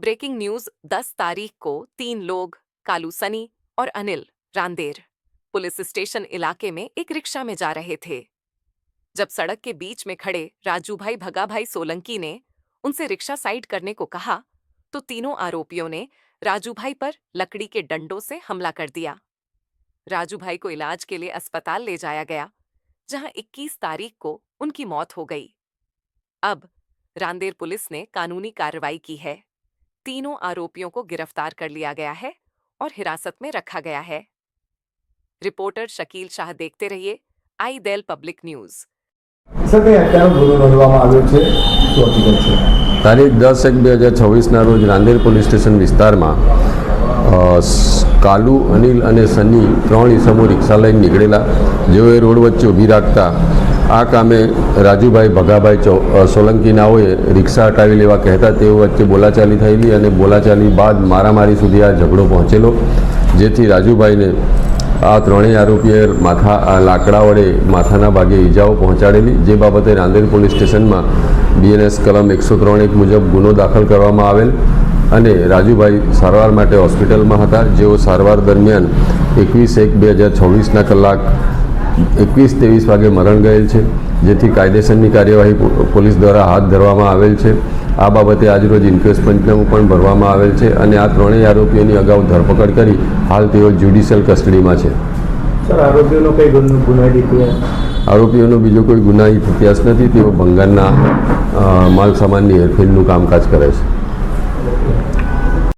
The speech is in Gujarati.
ब्रेकिंग न्यूज 10 तारीख को 3 लोग कालू सनी और अनिल रांदेर पुलिस स्टेशन इलाके में एक रिक्शा में जा रहे थे। जब सड़क के बीच में खड़े राजूभाई भगाभाई सोलंकी ने उनसे रिक्शा साइड करने को कहा तो तीनों आरोपियों ने राजूभाई पर लकड़ी के डंडों से हमला कर दिया। राजूभाई को इलाज के लिए अस्पताल ले जाया गया, जहां 21 तारीख को उनकी मौत हो गई। अब रांदेर पुलिस ने कानूनी कार्रवाई की है। तीनों आरोपियों को गिरफ्तार कर लिया गया है और हिरासत में रखा गया है। रिपोर्टर शकील शाह देखते रहिए आई देल पब्लिक न्यूज। તારીખ 10/1/2026ના રોજ રાંદેર પોલીસ સ્ટેશન વિસ્તારમાં કાલુ, અનિલ અને સની ત્રણ ઈસમો રિક્ષા લઈને નીકળેલા, જેઓએ રોડ વચ્ચે ઊભી રાખતા આ કામે રાજુભાઈ ભગાભાઈ સોલંકીનાઓએ રિક્ષા હટાવી લેવા કહેતા તેઓ વચ્ચે બોલાચાલી થયેલી અને બોલાચાલી બાદ મારામારી સુધી આ ઝઘડો પહોંચેલો, જેથી રાજુભાઈને આ ત્રણેય આરોપીએ લાકડા વડે માથાના ભાગે ઈજાઓ પહોંચાડેલી, જે બાબતે રાંદેર પોલીસ સ્ટેશનમાં BNS કલમ 103(1) મુજબ ગુનો દાખલ કરવામાં આવેલ અને રાજુભાઈ સારવાર માટે હોસ્પિટલમાં હતા, જેઓ સારવાર દરમિયાન 21/1/2026ના કલાક 21:23 વાગે મરણ ગયેલ છે, જેથી કાયદેસરની કાર્યવાહી પોલીસ દ્વારા હાથ ધરવામાં આવેલ છે। આ બાબતે આજરોજ ઇન્ક્વેસ્ટ પંચનામું પણ ભરવામાં આવેલ છે અને આ ત્રણેય આરોપીઓની અગાઉ ધરપકડ કરી હાલ તેઓ જ્યુડિશિયલ કસ્ટડીમાં છે। સર, આરોપીઓનો કઈ ગુનાહિત ઇતિહાસ? આરોપીઓનો બીજો કોઈ ગુનાહિત ઇતિહાસ નથી, તેઓ ભંગારના માલ સામાનની હેરફેરનું કામકાજ કરે છે।